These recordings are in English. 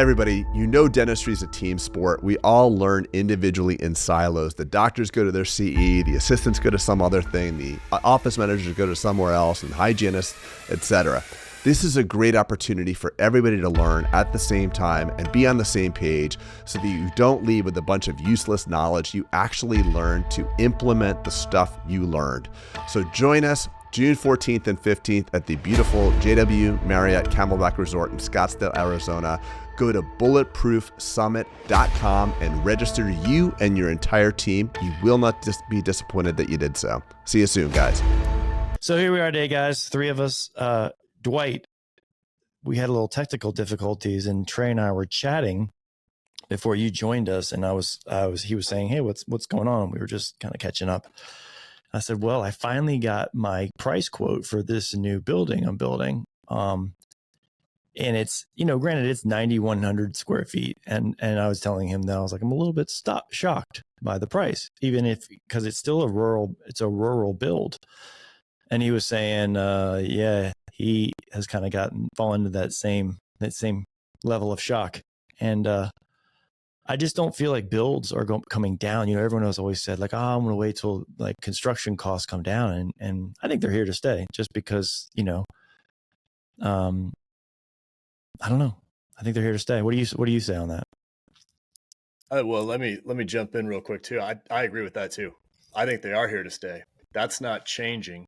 everybody, you know dentistry is a team sport. We all learn individually in silos. The doctors go to their CE, the assistants go to some other thing, the office managers go to somewhere else, and hygienists, etc. This is a great opportunity for everybody to learn at the same time and be on the same page so that you don't leave with a bunch of useless knowledge. You actually learn to implement the stuff you learned. So join us June 14th and 15th at the beautiful JW Marriott Camelback Resort in Scottsdale, Arizona. Go to bulletproofsummit.com and register you and your entire team. You will not be disappointed that you did so. See you soon, guys. So here we are today, guys. Three of us. Dwight, we had a little technical difficulties, and Trey and I were chatting before you joined us, and he was saying, "Hey, what's going on?" We were just kind of catching up. I said, "Well, I finally got my price quote for this new building I'm building." And it's, granted it's 9,100 square feet. And I was telling him that I was like, I'm a little bit shocked by the price, because it's still a rural build. And he was saying, yeah, he has kind of fallen into that same level of shock. And, I just don't feel like builds are coming down. Everyone has always said like, I'm going to wait till like construction costs come down. And I think they're here to stay just because, I don't know. I think they're here to stay. What do you say on that? Well, let me jump in real quick too. I agree with that too. I think they are here to stay. That's not changing.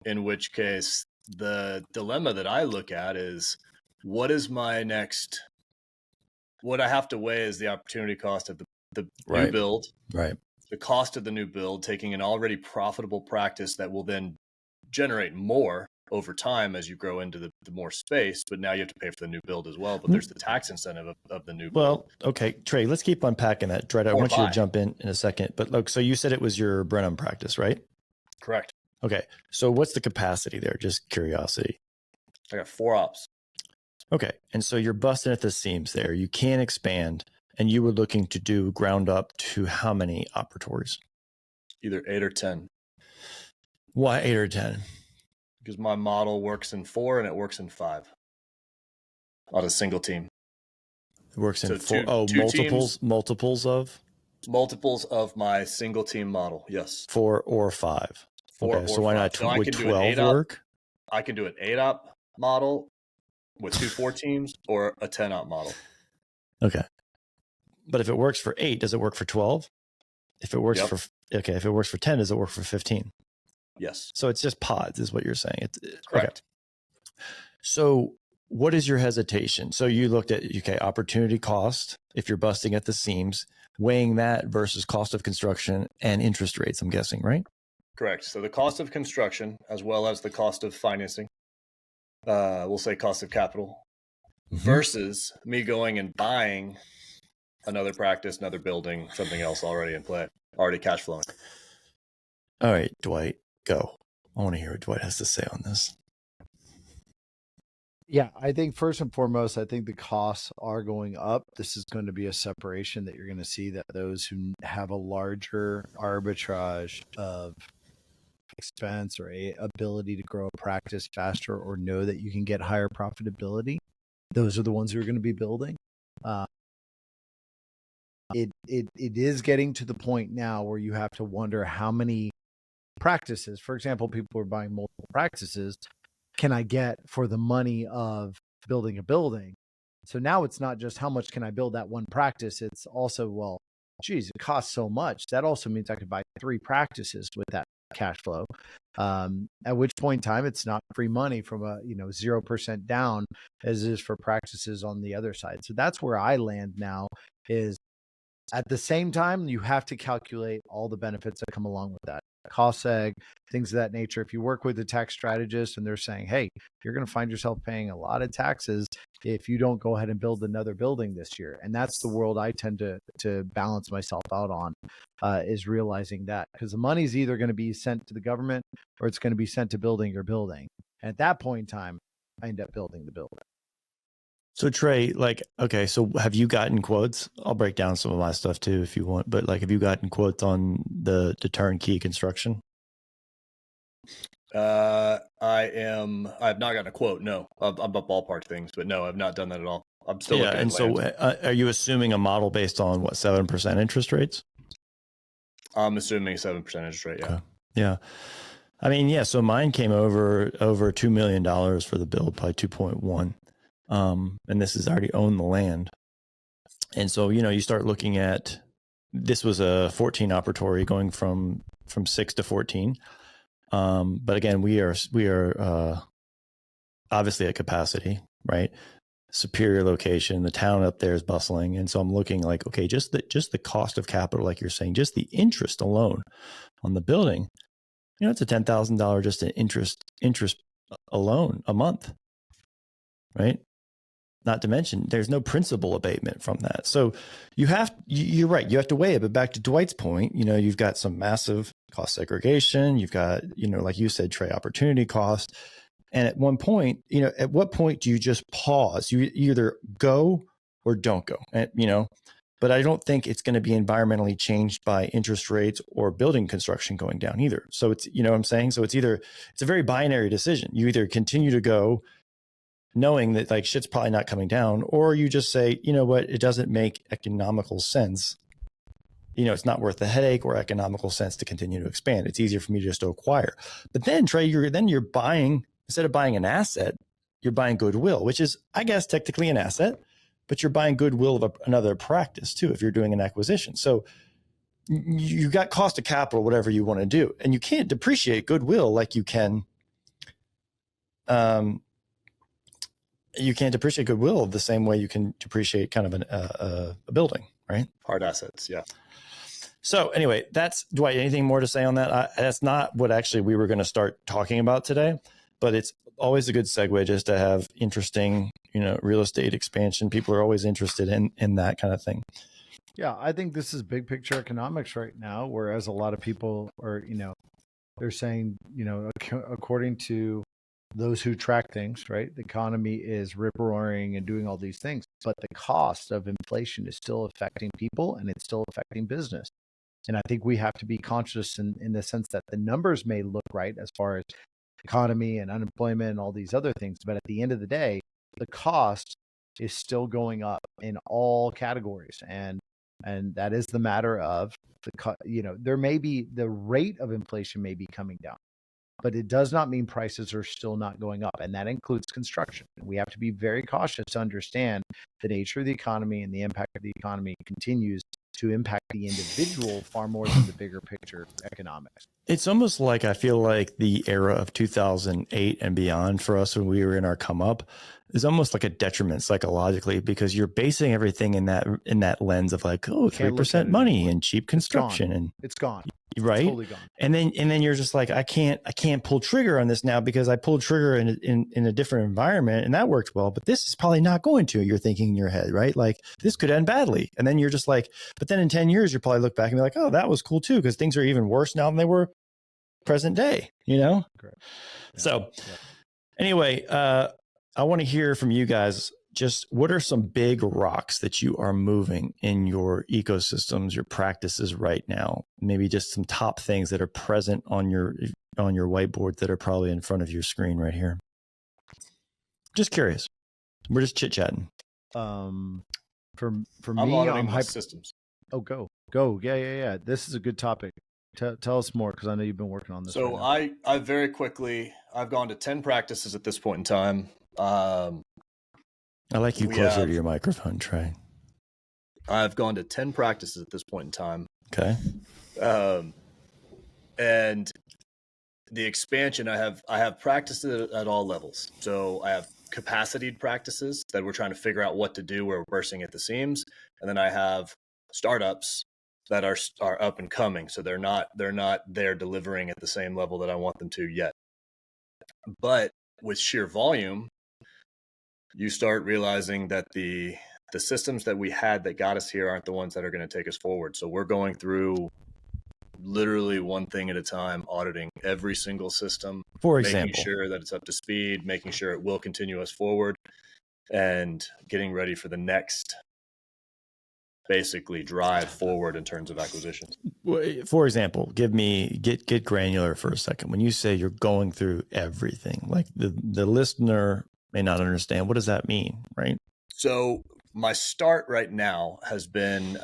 In which case, the dilemma that I look at is, what is my next? What I have to weigh is the opportunity cost of the new build, right? The cost of the new build, taking an already profitable practice that will then generate more over time as you grow into the more space, but now you have to pay for the new build as well. But there's the tax incentive of the new build. Well, okay, Trey, let's keep unpacking that. Dwight, I want you to jump in a second. But look, so you said it was your Brenham practice, right? Correct. Okay, so what's the capacity there? Just curiosity. I got 4 ops. Okay, and so you're busting at the seams there. You can't expand, and you were looking to do ground up to how many operatories? Either 8 or 10. Why 8 or 10? Because my model works in 4 and it works in 5 on a single team. It works in 4. Multiples of my single team model. Yes. 4 or 5. 4 okay, or so why 5. Not so would 12 work? I can do an 8-op model with 2 4 teams or a 10-op model. Okay. But if it works for 8, does it work for 12? If it works for 10, does it work for 15? Yes. So it's just pods is what you're saying. Correct. Okay. So what is your hesitation? So you looked at, opportunity cost, if you're busting at the seams, weighing that versus cost of construction and interest rates, I'm guessing, right? Correct. So the cost of construction, as well as the cost of financing, we'll say cost of capital, versus me going and buying another practice, another building, something else already in play, already cash flowing. All right, Dwight. Go. I want to hear what Dwight has to say on this. Yeah, I think first and foremost, I think the costs are going up. This is going to be a separation that you're going to see, that those who have a larger arbitrage of expense or a ability to grow a practice faster, or know that you can get higher profitability, those are the ones who are going to be building. It is getting to the point now where you have to wonder how many practices, for example, people are buying multiple practices, can I get for the money of building a building? So now it's not just how much can I build that one practice, it's also, well, geez, it costs so much. That also means I could buy 3 practices with that cash flow. At which point in time, it's not free money from a 0% down as it is for practices on the other side. So that's where I land now, is at the same time, you have to calculate all the benefits that come along with that. Cost seg, things of that nature. If you work with a tax strategist and they're saying, hey, you're going to find yourself paying a lot of taxes if you don't go ahead and build another building this year. And that's the world I tend to balance myself out on, is realizing that, because the money's either going to be sent to the government or it's going to be sent to building your building. And at that point in time, I end up building the building. So Trey, so have you gotten quotes? I'll break down some of my stuff too if you want, but have you gotten quotes on the turnkey construction? I have not gotten a quote. No, I'm a ballpark things, but no, I've not done that at all. I'm still looking at and so land. are you assuming a model based on what, 7% interest rates? I'm assuming 7% interest rate. Yeah. Okay. Yeah. I mean, yeah. So mine came over $2 million for the build, probably 2.1. And this is already owned the land. And so, you start looking at, this was a 14 operatory going from 6 to 14. But again, we are obviously at capacity, right? Superior location. The town up there is bustling. And so I'm looking like, okay, just the cost of capital, like you're saying, just the interest alone on the building, it's a $10,000 just in interest alone a month, right? Not to mention there's no principal abatement from that. So you're right. You have to weigh it. But back to Dwight's point, you've got some massive cost segregation. You've got, like you said, Trey, opportunity cost. And at one point, at what point do you just pause? You either go or don't go, and, but I don't think it's going to be environmentally changed by interest rates or building construction going down either. So it's, what I'm saying? So it's a very binary decision. You either continue to go knowing that like shit's probably not coming down, or you just say, you know what, it doesn't make economical sense. It's not worth the headache or economical sense to continue to expand. It's easier for me just to acquire. But then Trey, you're buying, instead of buying an asset, you're buying goodwill, which is, I guess, technically an asset, but you're buying goodwill of another practice too, if you're doing an acquisition. So you got cost of capital, whatever you want to do. And you can't depreciate goodwill like you can, you can't depreciate goodwill the same way you can depreciate kind of a building, right? Hard assets. Yeah. So anyway, that's Dwight. Anything more to say on that? That's not what actually we were going to start talking about today, but it's always a good segue just to have interesting, real estate expansion. People are always interested in that kind of thing. Yeah, I think this is big picture economics right now, whereas a lot of people are, they're saying, according to those who track things, right, the economy is rip-roaring and doing all these things, but the cost of inflation is still affecting people and it's still affecting business. And I think we have to be conscious in the sense that the numbers may look right as far as economy and unemployment and all these other things, but at the end of the day, the cost is still going up in all categories. And that is the matter of there may be, the rate of inflation may be coming down, but it does not mean prices are still not going up. And that includes construction. We have to be very cautious to understand the nature of the economy, and the impact of the economy continues to impact the individual far more than the bigger picture economics. It's almost like, I feel like the era of 2008 and beyond for us when we were in our come up is almost like a detriment psychologically, because you're basing everything in that lens of like, 3% money and cheap construction, and it's gone. Right. It's totally gone. And then you're just like, I can't pull trigger on this now because I pulled trigger in a different environment and that worked well, but this is probably not going to, you're thinking in your head, right? Like this could end badly. And then you're just like, but then in 10 years, you'll probably look back and be like, oh, that was cool too, because things are even worse now than they were present day, Correct. Yeah. So anyway, I want to hear from you guys. Just what are some big rocks that you are moving in your ecosystems, your practices right now? Maybe just some top things that are present on your whiteboard that are probably in front of your screen right here. Just curious. We're just chit-chatting. For I'm me, auditing systems. Oh, go. Yeah. This is a good topic. Tell us more, because I know you've been working on this. So right I very quickly, I've gone to 10 practices at this point in time. I like you closer to your microphone, Trey. I've gone to 10 practices at this point in time. Okay. And the expansion, I have practices at all levels. So I have capacitated practices that we're trying to figure out what to do where we're bursting at the seams. And then I have startups that are up and coming. So they're not there delivering at the same level that I want them to yet. But with sheer volume, you start realizing that the systems that we had that got us here aren't the ones that are going to take us forward. So we're going through literally one thing at a time, auditing every single system, for example, making sure that it's up to speed, making sure it will continue us forward, and getting ready for the next basically drive forward in terms of acquisitions. For example, get granular for a second. When you say you're going through everything, like the listener may not understand, what does that mean, right? So my start right now has been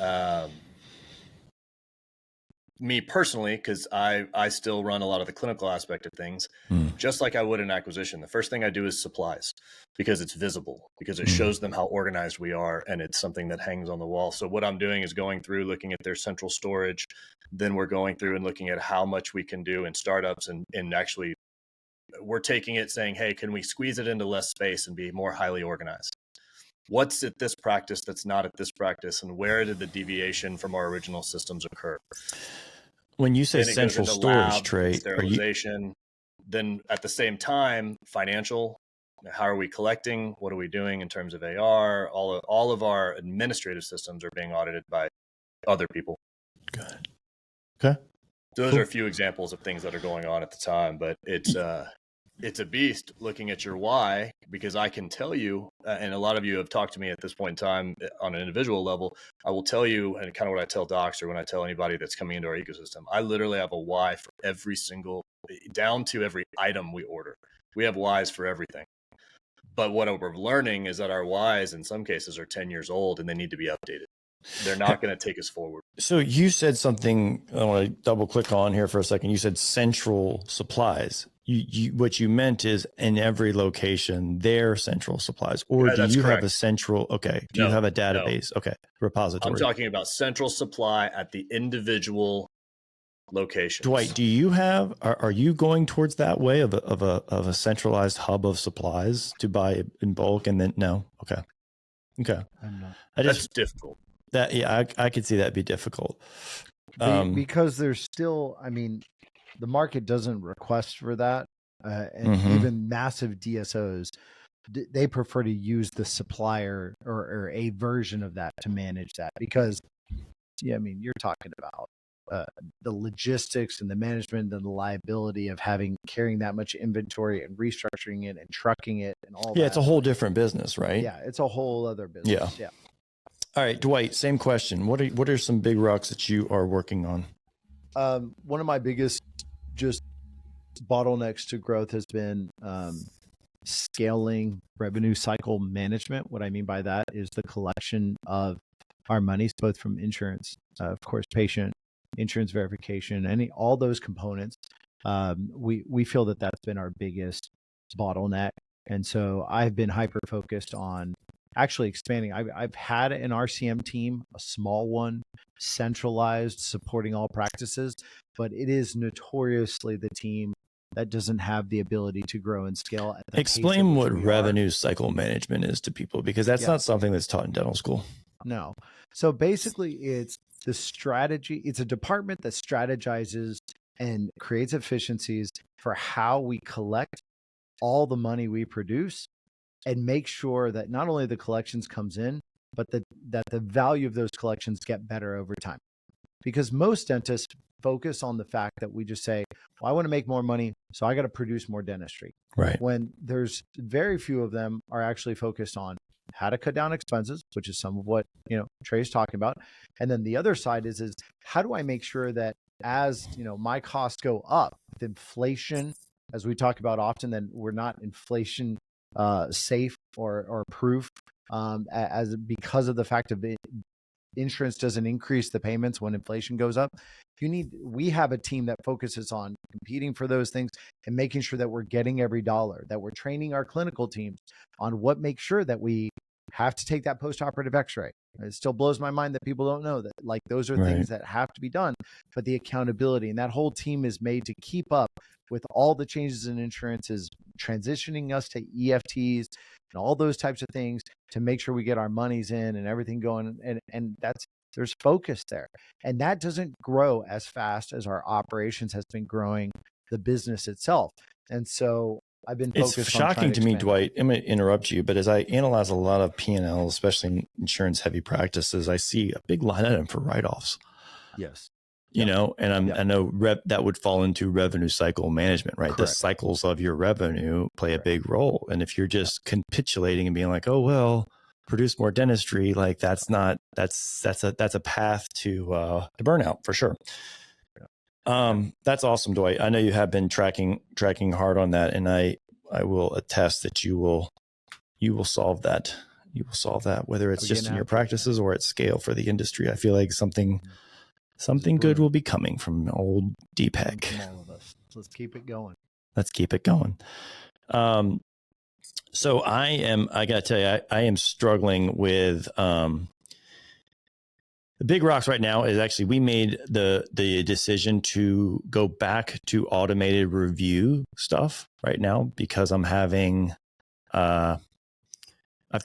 me personally, because I still run a lot of the clinical aspect of things, just like I would in acquisition. The first thing I do is supplies, because it's visible, because it shows them how organized we are, and it's something that hangs on the wall. So what I'm doing is going through, looking at their central storage. Then we're going through and looking at how much we can do in startups, and actually we're taking it saying, hey, can we squeeze it into less space and be more highly organized? What's at this practice that's not at this practice, and where did the deviation from our original systems occur? When you say central storage, Trey, sterilization, then at the same time, financial, how are we collecting? What are we doing in terms of AR? All of our administrative systems are being audited by other people. Good. Okay. Those are a few examples of things that are going on at the time, but it's a beast looking at your why, because I can tell you, and a lot of you have talked to me at this point in time on an individual level, I will tell you, and kind of what I tell docs or when I tell anybody that's coming into our ecosystem, I literally have a why for every single, down to every item we order. We have whys for everything. But what we're learning is that our whys in some cases are 10 years old and they need to be updated. They're not going to take us forward. So you said something I want to double click on here for a second. You said central supplies. What you meant is in every location, their central supplies, or do you have a central? Okay. Do you have a database? No. Okay. Repository. I'm talking about central supply at the individual locations. Dwight, do you have, are you going towards that way of a centralized hub of supplies to buy in bulk? And then, no. Okay. I'm not. That's difficult. I could see that be difficult. Because there's still, I mean, the market doesn't request for that. And even massive DSOs, they prefer to use the supplier or a version of that to manage that, because, I mean, you're talking about the logistics and the management and the liability of carrying that much inventory and restructuring it and trucking it and all that. Yeah, it's a whole different business, right? Yeah, it's a whole other business. Yeah. All right, Dwight, same question. What are some big rocks that you are working on? One of my biggest just bottlenecks to growth has been scaling revenue cycle management. What I mean by that is the collection of our monies, both from insurance, of course, patient insurance verification, all those components. We feel that that's been our biggest bottleneck. And so I've been hyper focused on actually expanding. I've had an RCM team, a small one, centralized, supporting all practices, but it is notoriously the team that doesn't have the ability to grow and scale. Explain what revenue cycle management is to people, because that's not something that's taught in dental school. No. So basically it's the strategy. It's a department that strategizes and creates efficiencies for how we collect all the money we produce, and make sure that not only the collections comes in, but that the value of those collections get better over time. Because most dentists focus on the fact that we just say, well, I want to make more money, so I got to produce more dentistry. Right. When there's very few of them are actually focused on how to cut down expenses, which is some of what, Trey's talking about. And then the other side is how do I make sure that as, my costs go up with inflation, as we talk about often, then we're not inflation safe or proof because of the fact of insurance doesn't increase the payments when inflation goes up. We have a team that focuses on competing for those things and making sure that we're getting every dollar, that we're training our clinical teams on what makes sure that we have to take that post-operative x-ray. It still blows my mind that people don't know that, like, those are things that have to be done, but the accountability and that whole team is made to keep up with all the changes in insurance, is transitioning us to EFTs and all those types of things to make sure we get our monies in and everything going. And there's focus there. And that doesn't grow as fast as our operations has been growing the business itself. And so I've been focused on It's shocking to me, Dwight, I'm going to interrupt you, but as I analyze a lot of P&L, especially in insurance heavy practices, I see a big line item for write-offs. Yes. I know that would fall into revenue cycle management, right? Correct. The cycles of your revenue play a big role. And if you're just capitulating and being like, oh, well, produce more dentistry, like that's a path to burnout for sure. That's awesome, Dwight. I know you have been tracking hard on that, and I will attest that you will solve that you will solve that, whether it's just in your Again, practices or at scale for the industry. I feel like something good will be coming from old DPEC. From all of us. So let's keep it going. Let's keep it going. So I got to tell you, I am struggling with the big rocks right now is actually we made the decision to go back to automated review stuff right now because I'm having, I've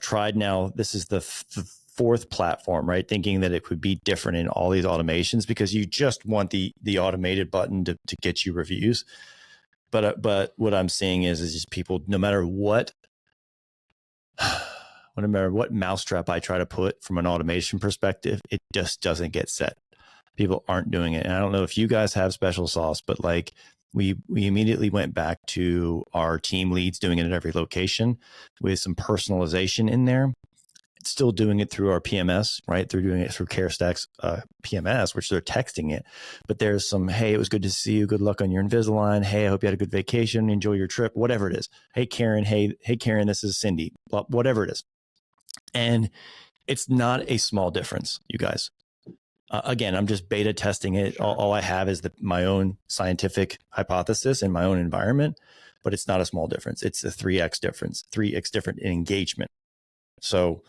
tried now, this is the fourth platform, right? Thinking that it could be different in all these automations because you just want the automated button to get you reviews. But what I'm seeing is just people, no matter what mousetrap I try to put from an automation perspective, it just doesn't get set. People aren't doing it. And I don't know if you guys have special sauce, but like we immediately went back to our team leads doing it at every location with some personalization in there. Still doing it through our PMS, right? They're doing it through CareStack's PMS, which they're texting it. But there's some, hey, it was good to see you. Good luck on your Invisalign. Hey, I hope you had a good vacation. Enjoy your trip. Whatever it is. Hey, Karen. Hey, Karen. This is Cindy. Whatever it is. And it's not a small difference, you guys. Again, I'm just beta testing it. Sure. All I have is my own scientific hypothesis in my own environment, but it's not a small difference. It's a 3x difference, 3x different in engagement. So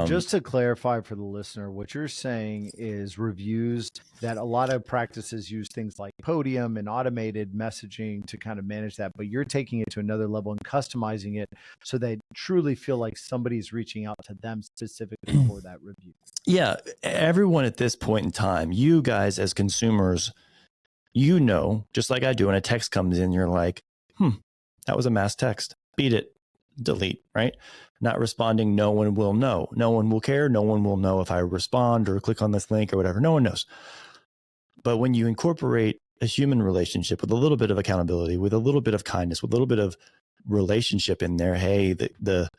just to clarify for the listener, what you're saying is reviews that a lot of practices use things like Podium and automated messaging to kind of manage that, but you're taking it to another level and customizing it so they truly feel like somebody's reaching out to them specifically for that review. Yeah, everyone at this point in time, you guys as consumers, you know, just like I do, when a text comes in, you're like, that was a mass text. Beat it. Delete, right? Not responding, no one will know. No one will care. No one will know if I respond or click on this link or whatever. No one knows. But when you incorporate a human relationship with a little bit of accountability, with a little bit of kindness, with a little bit of relationship in there, hey, the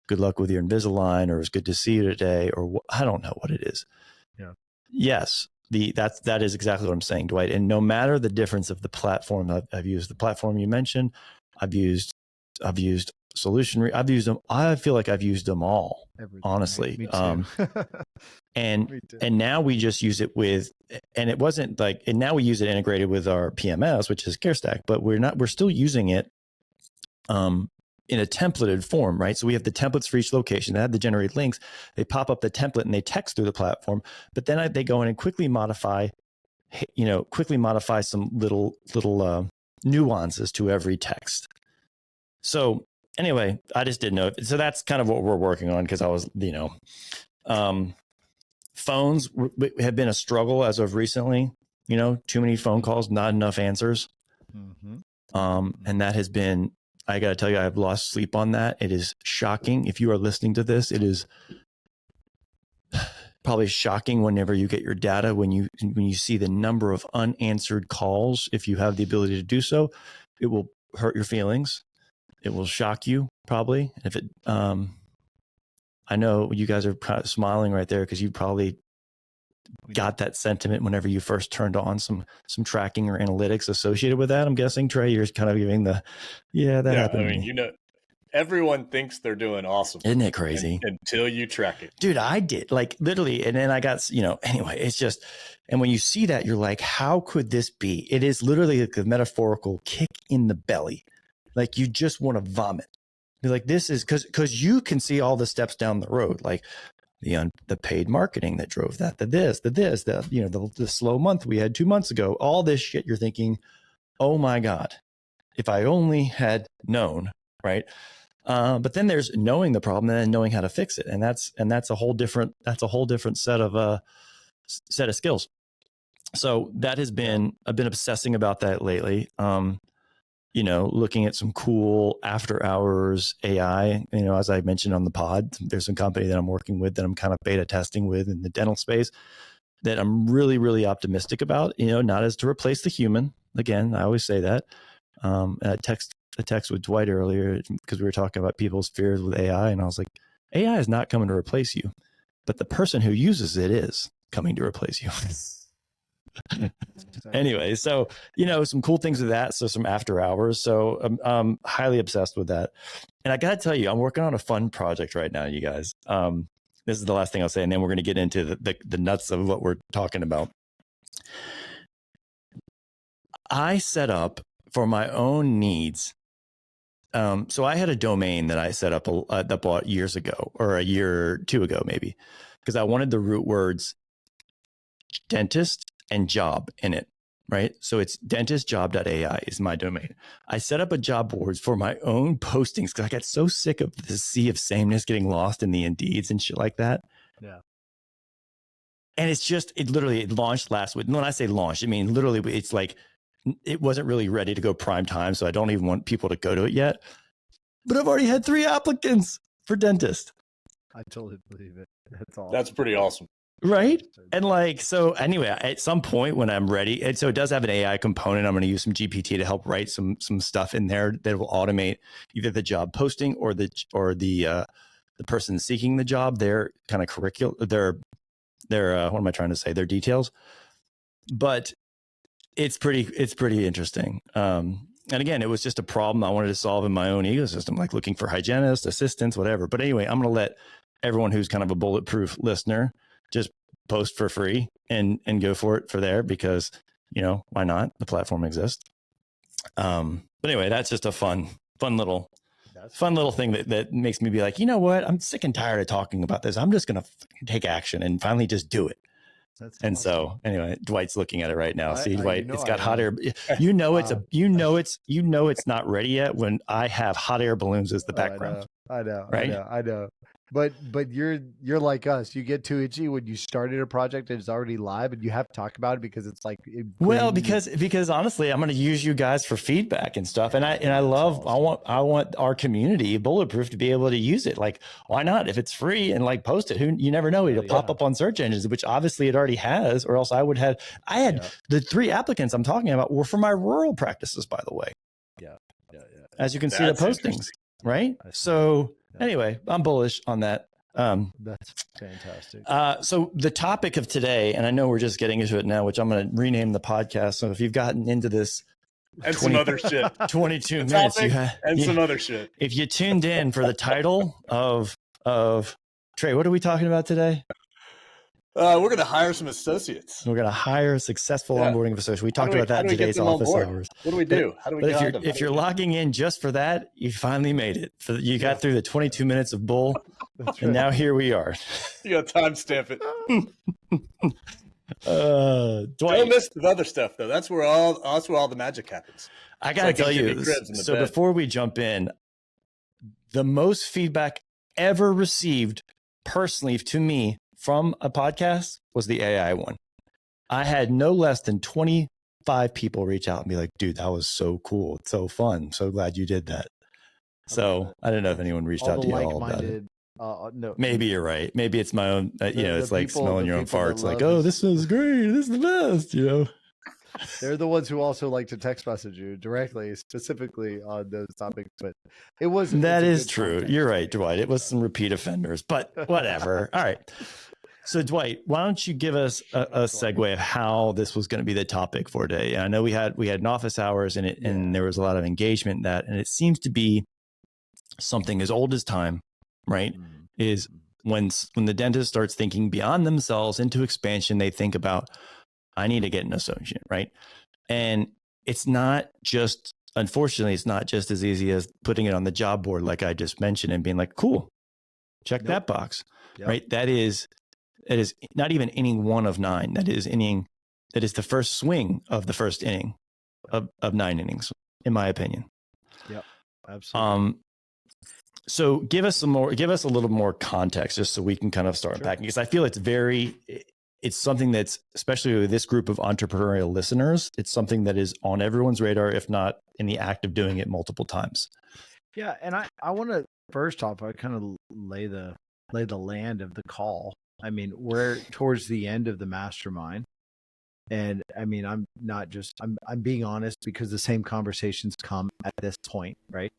good luck with your Invisalign, or it's good to see you today, or I don't know what it is. Yeah. Yes, that is exactly what I'm saying, Dwight. And no matter the difference of the platform I've used, the platform you mentioned, I've used Solution. I've used them. I feel like I've used them all, honestly. Me too. And now we just use it with, and it wasn't like, and now we use it integrated with our PMS, which is CareStack, but we're still using it in a templated form, right? So we have the templates for each location. They have to generate links. They pop up the template and they text through the platform, but then they go in and quickly modify some little nuances to every text. So anyway, I just didn't know. So that's kind of what we're working on because I was, phones have been a struggle as of recently, too many phone calls, not enough answers. Mm-hmm. And that has been, I got to tell you, I've lost sleep on that. It is shocking. If you are listening to this, it is probably shocking whenever you get your data, when you see the number of unanswered calls. If you have the ability to do so, it will hurt your feelings. It will shock you probably. If it, I know you guys are smiling right there because you probably got that sentiment whenever you first turned on some tracking or analytics associated with that. I'm guessing, Trey, you're kind of giving that happened. I mean, everyone thinks they're doing awesome. Isn't it crazy? Until you track it. Dude, I did, like, literally. And then I got, anyway, it's just, and when you see that, you're like, how could this be? It is literally like a metaphorical kick in the belly. Like you just want to vomit. You're like, this is because you can see all the steps down the road, like the paid marketing that drove that, the slow month we had 2 months ago, all this shit. You're thinking, oh my God, if I only had known, right? But then there's knowing the problem and then knowing how to fix it, and that's a whole different set of skills. So that has been, I've been obsessing about that lately. Looking at some cool after hours AI, as I mentioned on the pod, there's some company that I'm working with that I'm kind of beta testing with in the dental space that I'm really, really optimistic about, not as to replace the human. Again, I always say that. I text with Dwight earlier because we were talking about people's fears with AI. And I was like, AI is not coming to replace you, but the person who uses it is coming to replace you. Anyway, so, some cool things with that. So some after hours. So I'm highly obsessed with that. And I got to tell you, I'm working on a fun project right now, you guys. This is the last thing I'll say, and then we're going to get into the nuts of what we're talking about. I set up for my own needs. So I had a domain that I set up that bought years ago, or a year or two ago, maybe, because I wanted the root words dentist and job in it, right? So it's dentistjob.ai is my domain. I set up a job boards for my own postings because I got so sick of the sea of sameness getting lost in the Indeeds and shit like that. Yeah. And it launched last week. When I say launched, I mean, literally, it's like, it wasn't really ready to go prime time. So I don't even want people to go to it yet. But I've already had 3 applicants for dentist. I totally believe it. That's all. That's pretty awesome. Right. And so anyway, at some point when I'm ready, and so it does have an AI component. I'm going to use some GPT to help write some stuff in there that will automate either the job posting or the person seeking the job, their kind of curriculum, their what am I trying to say? Their details. But it's pretty interesting. And again, it was just a problem I wanted to solve in my own ecosystem, like looking for hygienists, assistants, whatever. But anyway, I'm going to let everyone who's kind of a bulletproof listener just post for free and go for it for there, because, why not? The platform exists. But anyway, that's just a fun little thing that makes me be like, you know what? I'm sick and tired of talking about this. I'm just going to take action and finally just do it. And awesome. So anyway, Dwight's looking at it right now. See, Dwight, it's got hot air. It's not ready yet when I have hot air balloons as the background. I know. Right? I know. But you're like us. You get too itchy when you started a project and it's already live, and you have to talk about it because it's like. Because honestly, I'm going to use you guys for feedback and stuff, and I want our community, Bulletproof, to be able to use it. Like, why not? If it's free and like post it, you never know, it'll pop up on search engines, which obviously it already has, or else I had the 3 applicants I'm talking about were for my rural practices, by the way. Yeah. As you can see, the postings, right? So. Anyway, I'm bullish on that. That's fantastic. So the topic of today, and I know we're just getting into it now, which I'm going to rename the podcast. So if you've gotten into this and some other shit, 22 minutes, some other shit. If you tuned in for the title of Trey, what are we talking about today? We're going to hire some associates. We're going to hire a successful onboarding of associates. We talked about that in today's office hours. What do we do? How do we get them? If you're logging in just for that, you finally made it. You got through the 22 minutes of bull, and now here we are. You got to timestamp it. Dwight, don't miss the other stuff though. That's where all the magic happens. I got to tell you. So before we jump in, the most feedback ever received personally to me from a podcast was the AI one. I had no less than 25 people reach out and be like, dude, that was so cool. It's so fun. So glad you did that. So I don't know if anyone reached out to you all about it. No, maybe you're right. Maybe it's my own, it's like smelling your own farts. Like, oh, this is great. This is the best, They're the ones who also like to text message you directly, specifically on those topics. But it wasn't. That is true. You're right, Dwight. It was some repeat offenders, but whatever. All right. So Dwight, why don't you give us a segue of how this was going to be the topic for today? And I know we had an office hours in it, and there was a lot of engagement in that, and it seems to be something as old as time, right? Is when the dentist starts thinking beyond themselves into expansion, they think about, I need to get an associate, right? And it's not just, unfortunately, it's not just as easy as putting it on the job board, like I just mentioned, and being like, cool, check that box, right? That is not even inning 1 of 9. That is the first swing of the first inning of 9 innings, in my opinion. Yep, absolutely. So give us a little more context, just so we can kind of start unpacking, because I feel it's something that's, especially with this group of entrepreneurial listeners, it's something that is on everyone's radar, if not in the act of doing it multiple times. Yeah. And I want to first off, I kind of lay the land of the call. I mean, we're towards the end of the mastermind. And I mean, I'm being honest, because the same conversations come at this point, right?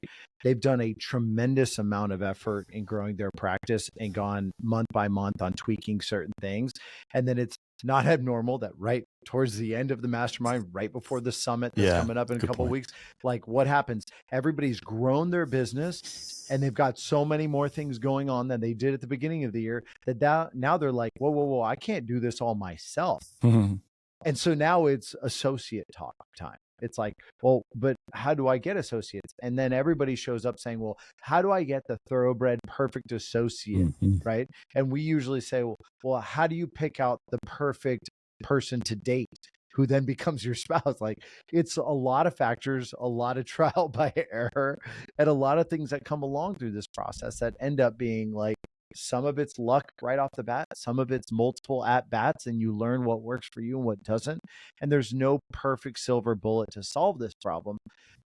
They've done a tremendous amount of effort in growing their practice and gone month by month on tweaking certain things. And then it's not abnormal that right towards the end of the mastermind, right before the summit that's coming up in a couple of weeks. Like, what happens? Everybody's grown their business and they've got so many more things going on than they did at the beginning of the year that now they're like, whoa, I can't do this all myself. And so now it's associate talk time. It's like, well, but how do I get associates? And then everybody shows up saying, well, how do I get the thoroughbred perfect associate? Right. And we usually say, well, how do you pick out the perfect person to date who then becomes your spouse? Like, it's a lot of factors, a lot of trial by error, and a lot of things that come along through this process that end up being like, some of it's luck right off the bat, some of it's multiple at bats, and you learn what works for you and what doesn't. And there's no perfect silver bullet to solve this problem.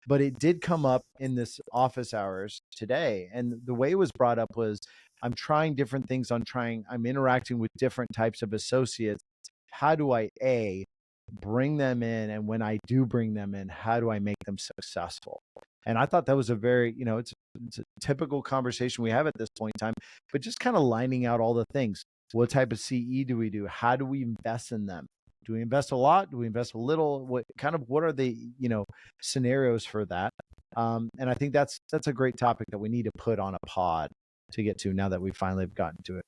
But it did come up in this office hours today. And the way it was brought up was, I'm trying different things. I'm interacting with different types of associates. How do I bring them in? And when I do bring them in, how do I make them successful? And I thought that was a very, it's a typical conversation we have at this point in time, but just kind of lining out all the things. What type of CE do we do? How do we invest in them? Do we invest a lot? Do we invest a little? What are the, scenarios for that? And I think that's a great topic that we need to put on a pod to get to now that we finally have gotten to it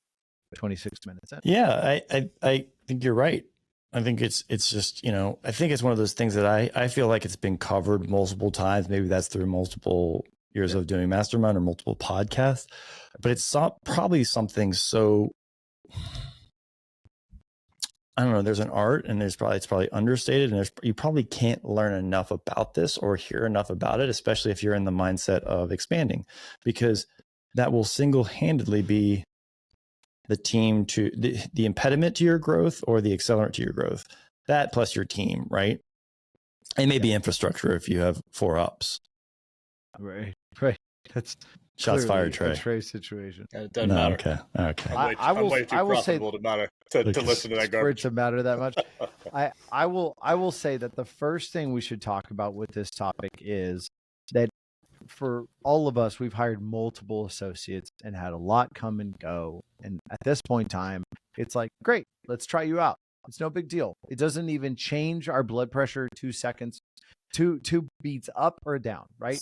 26 minutes in. Yeah, I think you're right. I think it's just, I think it's one of those things that I feel like it's been covered multiple times. Maybe that's through multiple years of doing mastermind or multiple podcasts, but it's probably something so, I don't know, there's an art and it's probably understated, and you probably can't learn enough about this or hear enough about it, especially if you're in the mindset of expanding, because that will single-handedly be the team to the impediment to your growth or the accelerant to your growth. That plus your team, right? It may be infrastructure if you have 4 ups. Right. That's shots fired, Trey. Trey situation. It doesn't matter. Okay. I'm way too profitable to listen to that garbage. For it to matter that much. I will say that the first thing we should talk about with this topic is that for all of us, we've hired multiple associates and had a lot come and go. And at this point in time, it's like, great, let's try you out. It's no big deal. It doesn't even change our blood pressure 2 seconds, two beats up or down, right?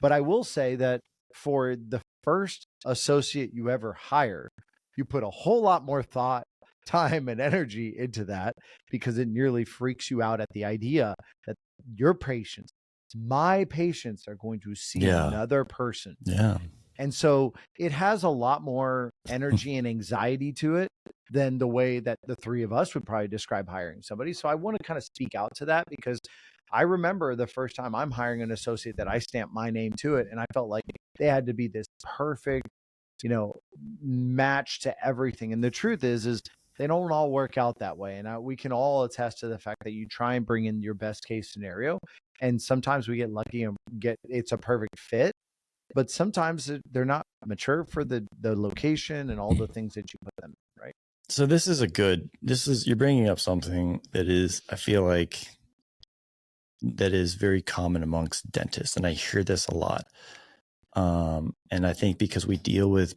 But I will say that for the first associate you ever hire, you put a whole lot more thought, time, and energy into that, because it nearly freaks you out at the idea that your patients, my patients, are going to see another person. Yeah. And so it has a lot more energy and anxiety to it than the way that the 3 of us would probably describe hiring somebody. So I want to kind of speak out to that, because I remember the first time I'm hiring an associate that I stamped my name to it, and I felt like they had to be this perfect, match to everything. And the truth is they don't all work out that way. And we can all attest to the fact that you try and bring in your best case scenario. And sometimes we get lucky and it's a perfect fit, but sometimes they're not mature for the location and all the things that you put them in, right? So you're bringing up something that is, I feel like, that is very common amongst dentists. And I hear this a lot. And I think because we deal with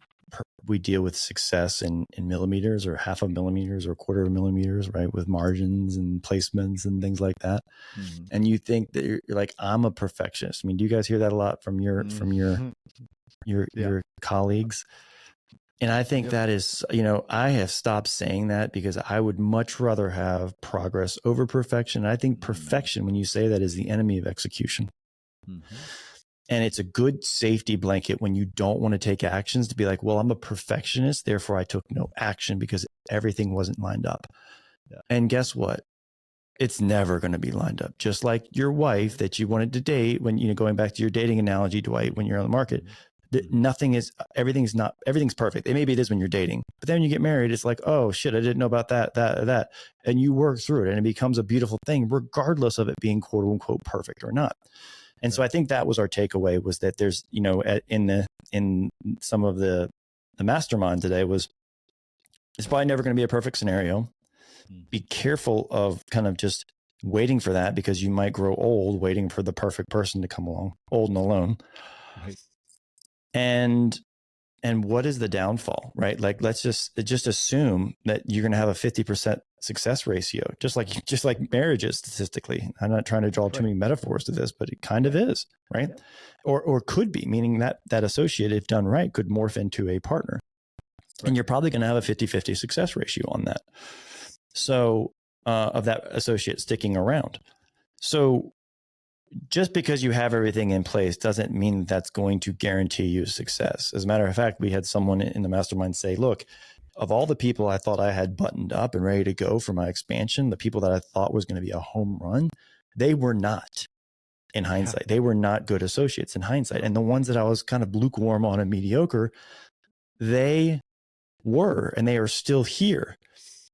success in millimeters or half of millimeters or quarter of millimeters, right? With margins and placements and things like that. Mm-hmm. And you think that you're like, I'm a perfectionist. I mean, do you guys hear that a lot from your colleagues? And I think that is, I have stopped saying that because I would much rather have progress over perfection. I think perfection, when you say that, is the enemy of execution. Mm-hmm. And it's a good safety blanket when you don't want to take actions to be like, well, I'm a perfectionist, therefore I took no action because everything wasn't lined up. Yeah. And guess what? It's never going to be lined up. Just like your wife that you wanted to date when, going back to your dating analogy, Dwight, when you're on the market, everything's perfect. Maybe it is when you're dating, but then when you get married, it's like, oh shit, I didn't know about that. And you work through it and it becomes a beautiful thing, regardless of it being quote unquote perfect or not. And so I think that was our takeaway, was that there's, in some of the mastermind today was, it's probably never going to be a perfect scenario. Be careful of kind of just waiting for that, because you might grow old waiting for the perfect person to come along, old and alone. Right. And And what is the downfall, right? Like, let's just assume that you're going to have a 50% success ratio, just like marriages statistically. I'm not trying to draw too many metaphors to this, but it kind of is, right? Yeah. Or could be, meaning that associate, if done right, could morph into a partner. Right. And you're probably going to have a 50-50 success ratio on that. So of that associate sticking around. So just because you have everything in place doesn't mean that's going to guarantee you success. As a matter of fact, we had someone in the mastermind say, look, of all the people I thought I had buttoned up and ready to go for my expansion, the people that I thought was going to be a home run, they were not in hindsight. They were not good associates in hindsight. And the ones that I was kind of lukewarm on and mediocre, they were, and they are still here.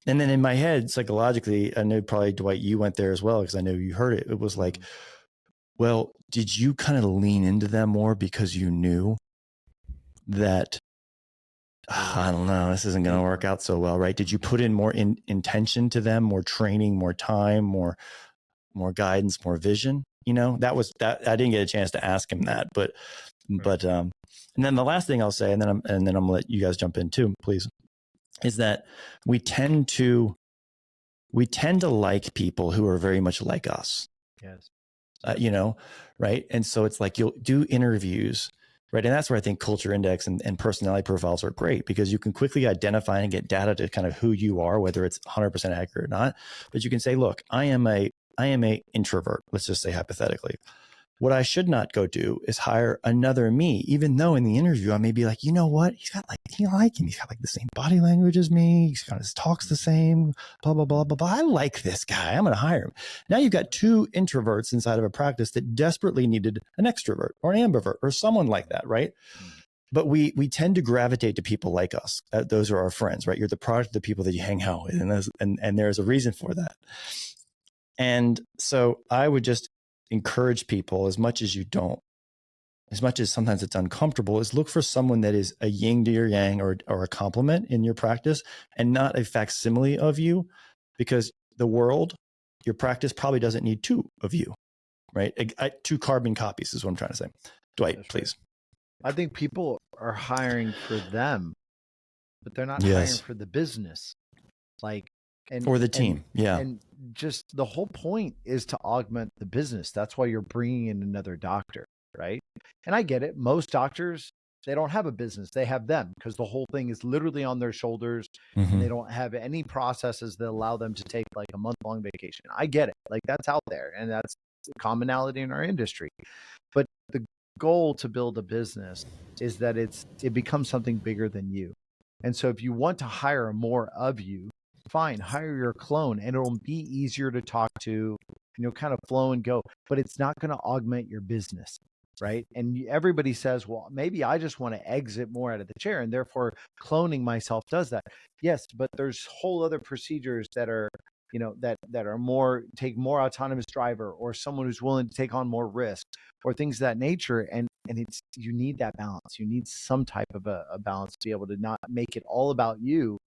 And then in my head, psychologically, I know probably Dwight, you went there as well, because I know you heard it. It was like, well, did you kind of lean into them more because you knew that, I don't know, this isn't going to work out so well, right? Did you put in more intention to them, more training, more time, more guidance, more vision? You know, that I didn't get a chance to ask him that, but and then the last thing I'll say, and then I'm gonna let you guys jump in too, please, is that we tend to like people who are very much like us. Yes. You know, right? And so it's like you'll do interviews, right? And that's where I think culture index and personality profiles are great, because you can quickly identify and get data to kind of who you are, whether it's 100% accurate or not. But you can say, look, I am a introvert. Let's just say hypothetically. What I should not go do is hire another me, even though in the interview I may be like, you know what? He's got He's got like the same body language as me. He's got his talks the same, blah, blah, blah, blah, blah. I like this guy. I'm going to hire him. Now you've got two introverts inside of a practice that desperately needed an extrovert or an ambivert or someone like that, right? But we tend to gravitate to people like us. Those are our friends, right? You're the product of the people that you hang out with. And there's a reason for that. And so I would just encourage people, as much as sometimes it's uncomfortable, is look for someone that is a yin to your yang, or a complement in your practice, and not a facsimile of you, because your practice probably doesn't need two of you, right? Two carbon copies is what I'm trying to say. Dwight, that's please. Right. I think people are hiring for them, but they're not hiring for the business. Or the team. And just the whole point is to augment the business. That's why you're bringing in another doctor, right? And I get it. Most doctors, they don't have a business. They have them, because the whole thing is literally on their shoulders. Mm-hmm. And they don't have any processes that allow them to take like a month-long vacation. I get it. Like, that's out there, and that's a commonality in our industry. But the goal to build a business is that it becomes something bigger than you. And so if you want to hire more of you, fine, hire your clone, and it'll be easier to talk to, kind of flow and go, but it's not going to augment your business, right? And everybody says, well, maybe I just want to exit more out of the chair, and therefore cloning myself does that. Yes, but there's whole other procedures that are, that are take more autonomous driver, or someone who's willing to take on more risk, or things of that nature. And you need that balance. You need some type of a balance to be able to not make it all about you.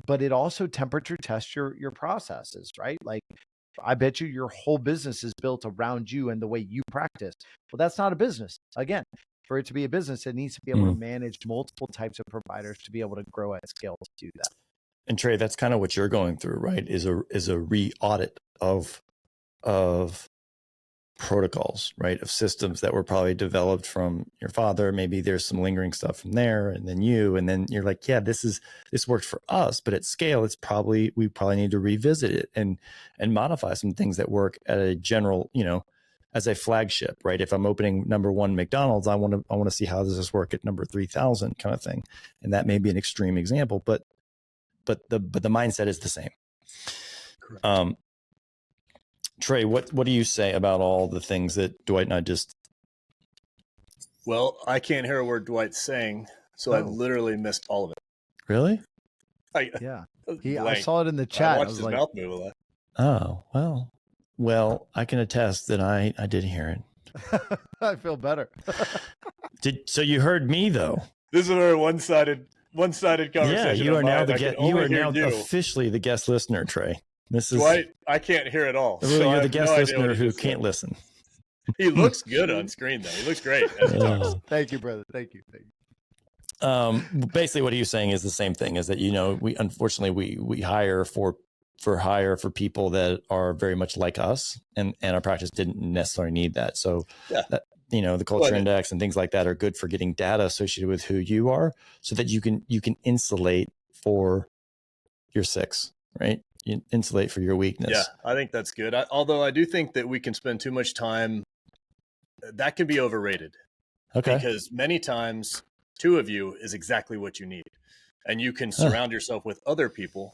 But it also temperature tests your processes, right? Like, I bet you your whole business is built around you and the way you practice. Well, that's not a business. Again, for it to be a business, it needs to be able to manage multiple types of providers to be able to grow at scale to do that. And Trey, that's kind of what you're going through, right? Is a re-audit of protocols, right? Of systems that were probably developed from your father. Maybe there's some lingering stuff from there, and then you're like, yeah, this worked for us, but at scale, we probably need to revisit it and modify some things that work at a general, as a flagship, right? If I'm opening number 1 McDonald's, I want to see how does this work at number 3,000 kind of thing. And that may be an extreme example, but the mindset is the same. Correct. Trey, what do you say about all the things that Dwight and I just... Well, I can't hear a word Dwight's saying, so I literally missed all of it. Really? I saw it in the chat. I watched his mouth move a lot. Oh, well, I can attest that I did hear it. I feel better. So you heard me, though. This is a very one-sided conversation. Yeah, you are now officially the guest listener, Trey. This is Dwight. I can't hear it all. Really, you're the guest listener who can't listen. He looks good on screen, though. He looks great. Thank you, brother. Thank you. Basically what he was saying is the same thing, is that, you know, we unfortunately we hire for people that are very much like us, and our practice didn't necessarily need that. So Yeah. that, you know, the culture index and things like that are good for getting data associated with who you are, so that you can insulate for your 6, right? You insulate for your weakness. Yeah, I think that's good. Although I do think that we can spend too much time, that can be overrated. Okay. Because many times 2 of you is exactly what you need. And you can surround yourself with other people.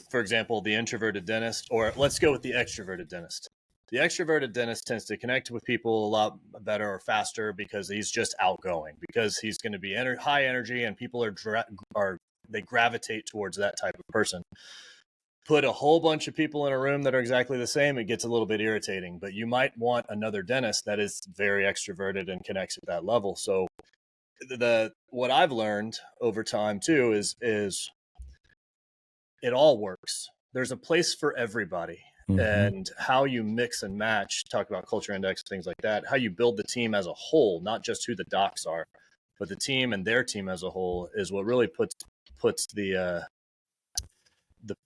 For example, the introverted dentist, or let's go with the extroverted dentist. The extroverted dentist tends to connect with people a lot better or faster because he's just outgoing, because he's going to be high energy, and people they gravitate towards that type of person. Put a whole bunch of people in a room that are exactly the same, it gets a little bit irritating. But you might want another dentist that is very extroverted and connects at that level. So what I've learned over time too is it all works. There's a place for everybody. Mm-hmm. And how you mix and match, talk about culture index, things like that, how you build the team as a whole, not just who the docs are, but the team and their team as a whole, is what really puts the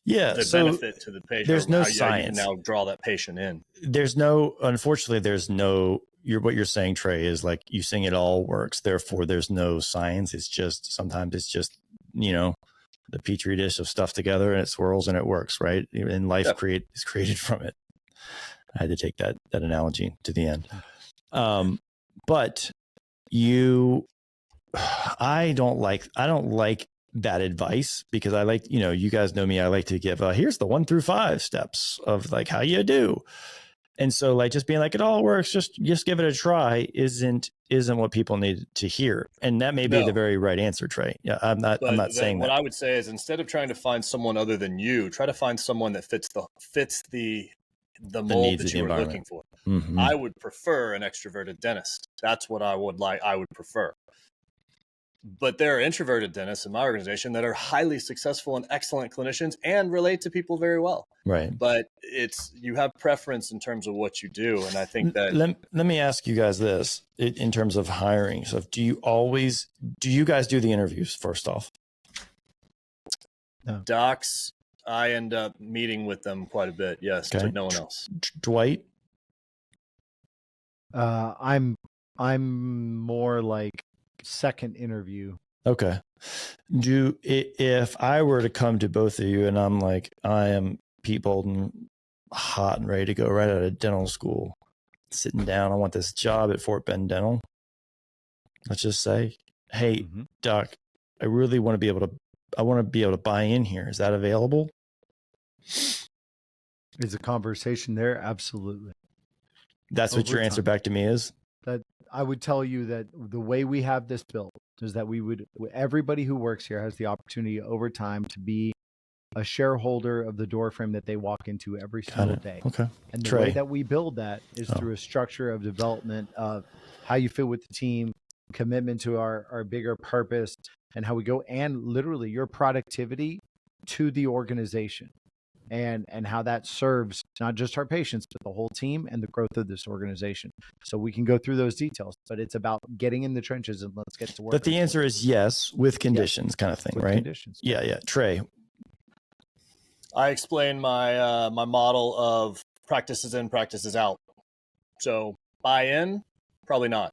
benefit to the patient. There's no science. You can now draw that patient in. Unfortunately, what you're saying, Trey, is like you saying it all works. Therefore, there's no science. Sometimes it's just, you know, the petri dish of stuff together, and it swirls and it works, right? And life is created from it. I had to take that analogy to the end. But I don't like that advice, because I like, you know, you guys know me, I like to give here's the 1 through 5 steps of like how you do. And so like just being like it all works, just give it a try isn't what people need to hear. And that may be the very right answer, Trey. Yeah, I'm not saying what that. I would say is, instead of trying to find someone other than you, try to find someone that fits the mold that you were looking for. Mm-hmm. I would prefer an extroverted dentist. That's what I would prefer. But there are introverted dentists in my organization that are highly successful and excellent clinicians and relate to people very well. Right. But you have preference in terms of what you do. And I think that... Let me ask you guys this in terms of hiring. So do you guys do the interviews first off? No. Docs, I end up meeting with them quite a bit. Yes. Okay. But no one else. Dwight? I'm more like second interview. Okay. If I were to come to both of you and I'm like, I am Pete Boulden, hot and ready to go right out of dental school, sitting down, I want this job at Fort Bend Dental. Let's just say, hey, Doc, I really want to be able to buy in here. Is that available? Is a conversation there? Absolutely. That's what your answer back to me is? That I would tell you that the way we have this built is that everybody who works here has the opportunity over time to be a shareholder of the door frame that they walk into every single day. Okay. And the way that we build that is through a structure of development of how you fit with the team, commitment to our bigger purpose, and how we go, and literally your productivity to the organization, and how that serves not just our patients, but the whole team and the growth of this organization. So we can go through those details, but it's about getting in the trenches and let's get to work. But the answer is yes, with conditions, kind of thing, right? Conditions. Yeah. Trey. I explain my my model of practices in, practices out. So buy in, probably not.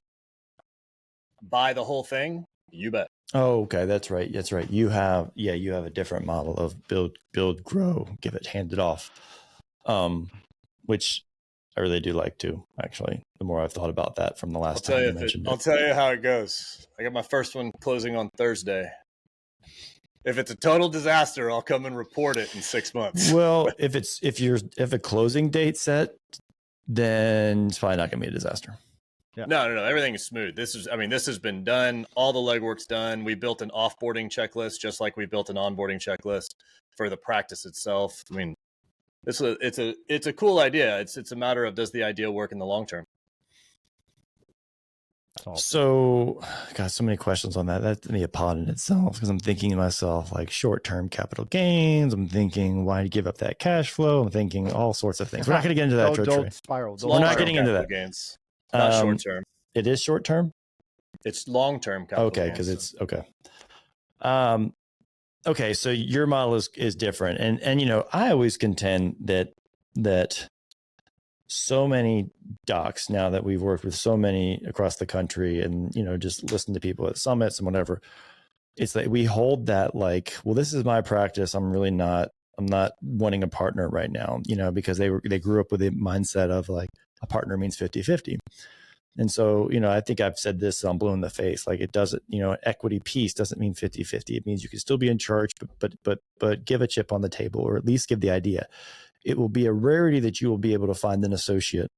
Buy the whole thing, you bet. Oh, okay. That's right. You have a different model of build, grow, give it, hand it off. Which I really do like too, actually, the more I've thought about that from the last time you mentioned it. I'll tell you how it goes. I got my first one closing on Thursday. If it's a total disaster, I'll come and report it in 6 months. Well, if a closing date set, then it's probably not going to be a disaster. Yeah. No. Everything is smooth. This has been done. All the legwork's done. We built an offboarding checklist, just like we built an onboarding checklist for the practice itself. I mean, it's a cool idea. It's a matter of, does the idea work in the long term? So, got so many questions on that. That's me a pod in itself, because I'm thinking to myself, like, short-term capital gains. I'm thinking, why give up that cash flow? I'm thinking all sorts of things. We're not going to get into that. Don't spiral. We're not getting into that. Gains. Not short term. It is short term. It's long-term capital Okay, gains. because it's okay. Okay, so your model is different, and you know, I always contend that so many docs, now that we've worked with so many across the country, and you know, just listen to people at summits and whatever, it's like we hold that like, well, this is my practice. I'm not wanting a partner right now, you know, because they grew up with the mindset of like a partner means 50-50. And so, you know, I think I've said this, I'm blue in the face. Like it doesn't, you know, equity piece doesn't mean 50-50. It means you can still be in charge, but give a chip on the table, or at least give the idea. It will be a rarity that you will be able to find an associate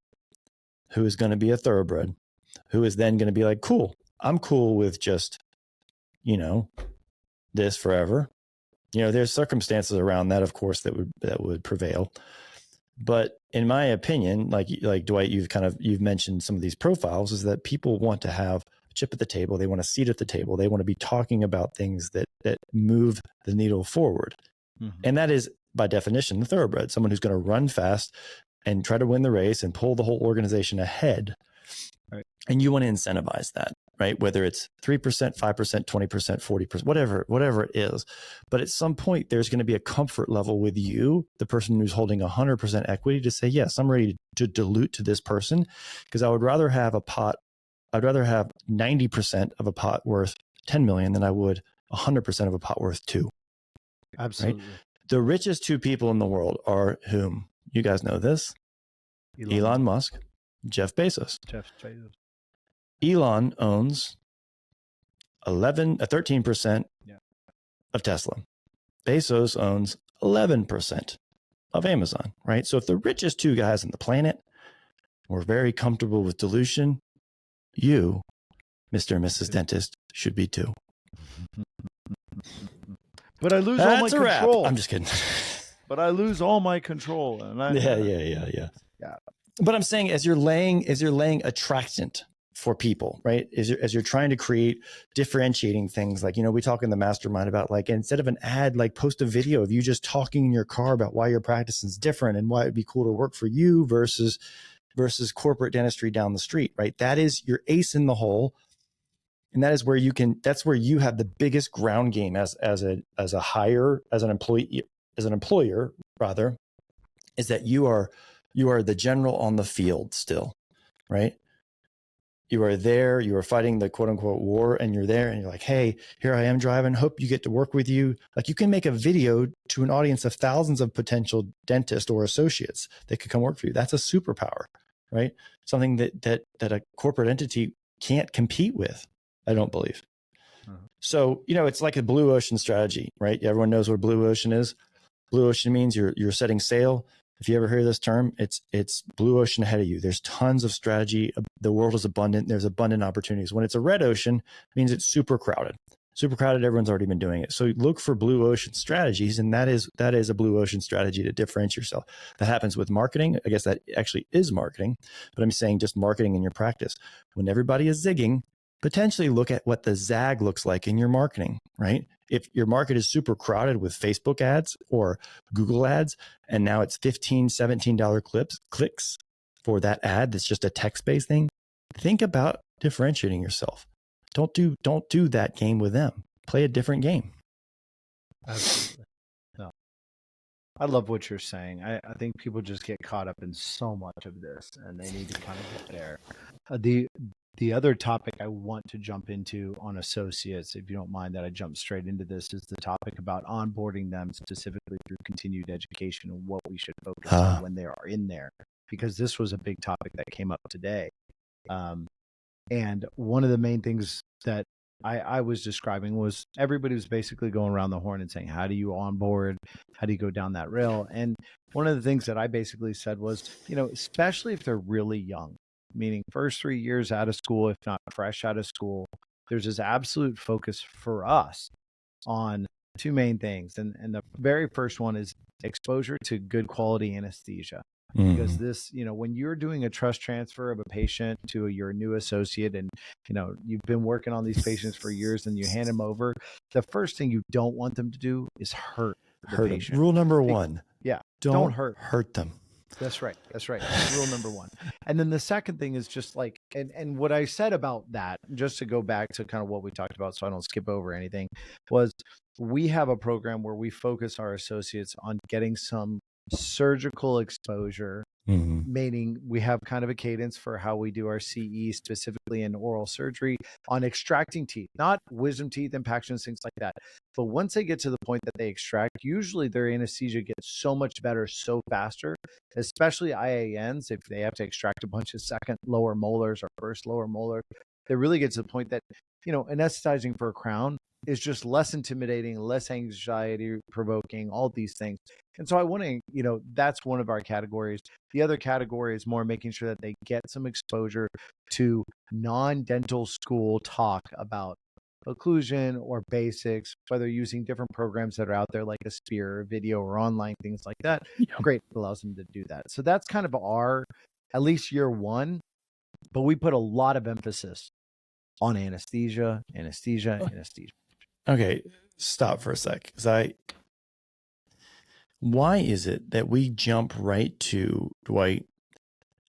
who is going to be a thoroughbred, who is then going to be like, cool, I'm cool with just, you know, this forever. You know, there's circumstances around that, of course, that would prevail. But in my opinion, like Dwight, you've mentioned some of these profiles, is that people want to have a chip at the table. They want a seat at the table. They want to be talking about things that move the needle forward. Mm-hmm. And that is, by definition, the thoroughbred, someone who's going to run fast and try to win the race and pull the whole organization ahead. Right. And you want to incentivize that, right? Whether it's 3%, 5%, 20%, 40%, whatever it is. But at some point, there's going to be a comfort level with you, the person who's holding 100% equity, to say, yes, I'm ready to dilute to this person, because I would rather have 90% of a pot worth 10 million than I would 100% of a pot worth 2. Absolutely. Right? The richest 2 people in the world are whom? You guys know this. Elon Musk, Jeff Bezos. Elon owns 13% of Tesla. Bezos owns 11% of Amazon, right? So if the richest 2 guys on the planet were very comfortable with dilution, you, Mr. and Mrs. Dentist, should be too. But I lose all my control. Wrap. I'm just kidding. But I lose all my control. And Yeah. But I'm saying, as you're laying attractant for people, right? As you're trying to create differentiating things, like, you know, we talk in the mastermind about, like, instead of an ad, like, post a video of you just talking in your car about why your practice is different and why it'd be cool to work for you versus corporate dentistry down the street, right? That is your ace in the hole. And that is where that's where you have the biggest ground game as an employer, rather, is that you are the general on the field still, right? You are there, you are fighting the quote unquote war, and you're there and you're like, hey, here I am driving, hope you get to work with you. Like, you can make a video to an audience of thousands of potential dentists or associates that could come work for you. That's a superpower, right? Something that a corporate entity can't compete with, I don't believe. So, you know, it's like a blue ocean strategy, right? Everyone knows what blue ocean is. Blue ocean means you're setting sail. If you ever hear this term, it's blue ocean ahead of you. There's tons of strategy. The world is abundant. There's abundant opportunities. When it's a red ocean, it means it's super crowded. Super crowded. Everyone's already been doing it. So look for blue ocean strategies, and that is a blue ocean strategy to differentiate yourself. That happens with marketing. I guess that actually is marketing, but I'm saying just marketing in your practice. When everybody is zigging, potentially look at what the zag looks like in your marketing, right? If your market is super crowded with Facebook ads or Google ads, and now it's $15, $17 clicks for that ad that's just a text-based thing, think about differentiating yourself. Don't do that game with them. Play a different game. Absolutely. No. I love what you're saying. I think people just get caught up in so much of this, and they need to kind of get there. The other topic I want to jump into on associates, if you don't mind that I jump straight into this, is the topic about onboarding them specifically through continued education and what we should focus on when they are in there, because this was a big topic that came up today. And one of the main things that I was describing was everybody was basically going around the horn and saying, how do you onboard? How do you go down that rail? And one of the things that I basically said was, you know, especially if they're really young, meaning first 3 years out of school, if not fresh out of school, there's this absolute focus for us on 2 main things. And the very first one is exposure to good quality anesthesia. Because this, you know, when you're doing a trust transfer of a patient to your new associate, and, you know, you've been working on these patients for years and you hand them over, the first thing you don't want them to do is hurt the patient. Rule number 1. Yeah. Don't hurt them. That's right. That's right. That's rule number one. And then the second thing is just like, and what I said about that, just to go back to kind of what we talked about, so I don't skip over anything, was we have a program where we focus our associates on getting some surgical exposure, meaning we have kind of a cadence for how we do our CE, specifically in oral surgery, on extracting teeth, not wisdom teeth, impactions, things like that. But once they get to the point that they extract, usually their anesthesia gets so much better, so faster, especially IANs, if they have to extract a bunch of second lower molars or first lower molar, they really get to the point that, anesthetizing for a crown is just less intimidating, less anxiety provoking, all these things. And so I want to, that's one of our categories. The other category is more making sure that they get some exposure to non-dental school talk about occlusion or basics, whether using different programs that are out there like a Spear, video, or online, things like that. Yeah. Great. It allows them to do that. So that's kind of our, at least year one, but we put a lot of emphasis on anesthesia. Okay, stop for a sec. Why is it that we jump right to Dwight?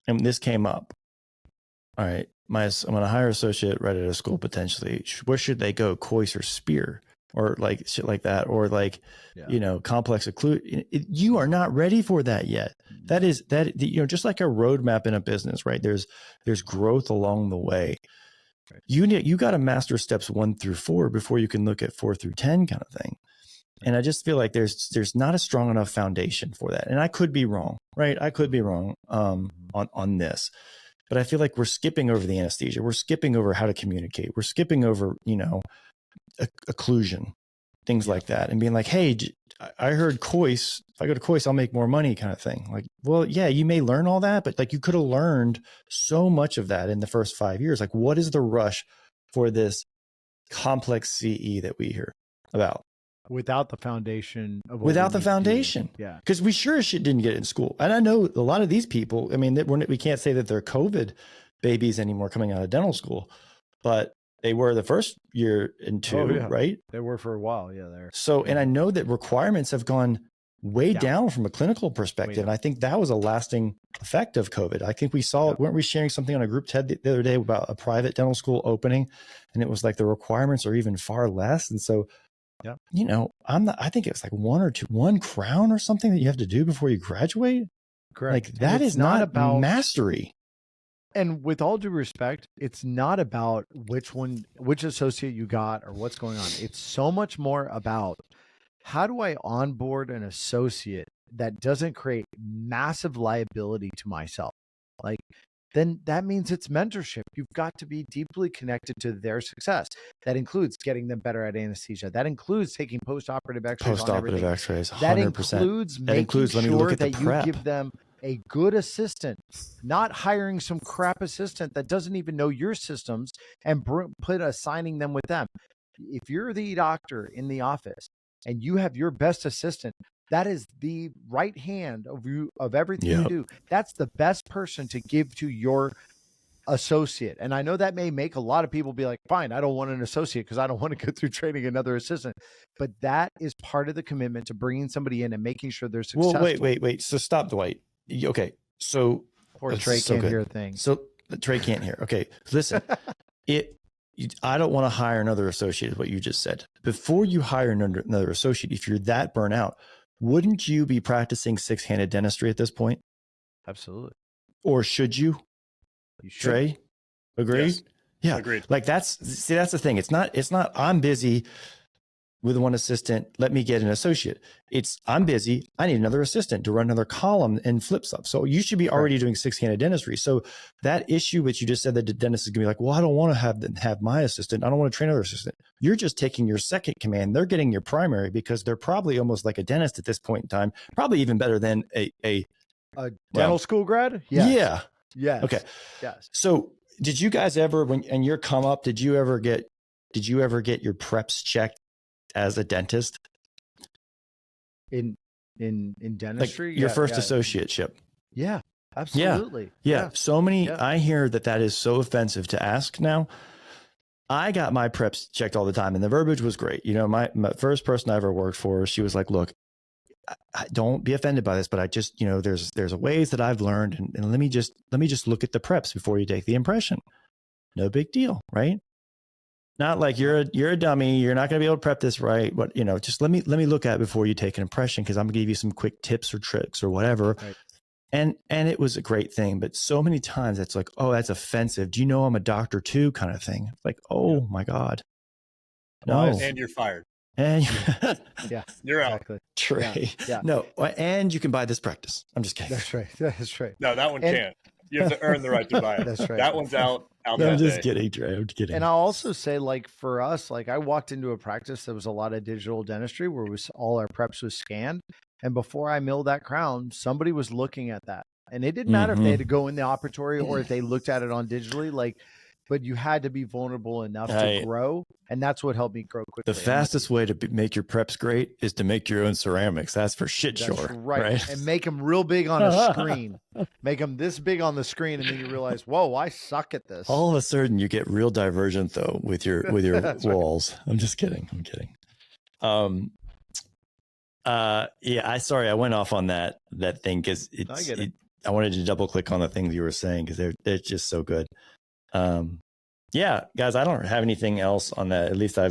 And this came up. All right, I'm going to hire an associate right at a school potentially. Where should they go? Cois or Spear, or like shit like that, or like, complex occlusion. You are not ready for that yet. That is just like a roadmap in a business, right? There's growth along the way. You got to master steps 1 through 4 before you can look at 4 through 10 kind of thing. And I just feel like there's not a strong enough foundation for that. And I could be wrong, right? I could be wrong on this, but I feel like we're skipping over the anesthesia. We're skipping over how to communicate. We're skipping over, occlusion, things like that, and being like, hey, I heard Cois. If I go to Cois, I'll make more money, kind of thing. Like, well, yeah, you may learn all that, but like you could have learned so much of that in the first 5 years. Like, what is the rush for this complex CE that we hear about? Without the foundation of yeah, because we sure as shit didn't get it in school. And I know a lot of these people, I mean, we can't say that they're COVID babies anymore coming out of dental school, but they were the first year and 2, right? They were for a while. Yeah. So, and I know that requirements have gone way down from a clinical perspective. And I think that was a lasting effect of COVID. I think we saw, weren't we sharing something on a group TED the other day about a private dental school opening? And it was like the requirements are even far less. And so, I think it was like 1 crown or something that you have to do before you graduate. Correct. Like that is not about mastery. And with all due respect, it's not about which associate you got or what's going on. It's so much more about how do I onboard an associate that doesn't create massive liability to myself? Like, then that means it's mentorship. You've got to be deeply connected to their success. That includes getting them better at anesthesia. That includes taking post-operative x-rays on everything. Post-operative x-rays, 100%. That includes making sure that you give them a good assistant, not hiring some crap assistant that doesn't even know your systems and assigning them with them. If you're the doctor in the office and you have your best assistant, that is the right hand of everything you do. That's the best person to give to your associate. And I know that may make a lot of people be like, fine, I don't want an associate because I don't want to go through training another assistant. But that is part of the commitment to bringing somebody in and making sure they're successful. Well, wait. So stop, Dwight. Okay. So poor Trey can't hear a thing. So Trey can't hear. Okay. Listen, I don't want to hire another associate, is what you just said. Before you hire another associate, if you're that burnt out, wouldn't you be practicing 6-handed dentistry at this point? Absolutely. Or should you? You should. Trey, agreed? Yes. Yeah. Agreed. Like that's the thing. It's not I'm busy with one assistant, let me get an associate. It's I'm busy, I need another assistant to run another column and flip stuff. So you should be already doing 6-handed dentistry. So that issue which you just said that the dentist is gonna be like, well, I don't want to have my assistant. I don't want to train another assistant. You're just taking your second command. They're getting your primary because they're probably almost like a dentist at this point in time, probably even better than a dental school grad. Yes. Yeah. Yes. Okay. Yes. So did you guys ever, in your come up, did you ever get your preps checked as a dentist in dentistry? Like your first associateship? Yeah, absolutely. Yeah. So many, I hear that is so offensive to ask now. I got my preps checked all the time and the verbiage was great. You know, my first person I ever worked for, she was like, look, don't be offended by this, but I just, there's ways that I've learned, and let me just look at the preps before you take the impression. No big deal, right? Not like you're a dummy. You're not going to be able to prep this right. But just let me look at it before you take an impression, because I'm going to give you some quick tips or tricks or whatever. Right. And it was a great thing. But so many times it's like, oh, that's offensive. Do you know I'm a doctor too? Kind of thing. Like, oh my God. No. And you're fired. And Yeah, you're out. exactly. Trey. Yeah. No. And you can buy this practice. I'm just kidding. That's right. That's right. No, that one can't. You have to earn the right to buy it. That's right. That one's out. No, I'm just kidding, Trey. I'm kidding. And I'll also say, like, for us, like, I walked into a practice that was a lot of digital dentistry where all our preps was scanned. And before I milled that crown, somebody was looking at that. And it didn't matter if they had to go in the operatory or if they looked at it on digitally, like, but you had to be vulnerable enough to grow. And that's what helped me grow quickly. The fastest way to make your preps great is to make your own ceramics. That's for shit sure. Right. And make them real big on a screen. Make them this big on the screen. And then you realize, whoa, I suck at this. All of a sudden you get real divergent though with your walls. Right. I'm just kidding. I'm kidding. I went off on that thing because I wanted to double click on the things you were saying because they're just so good. Guys, I don't have anything else on that. At least I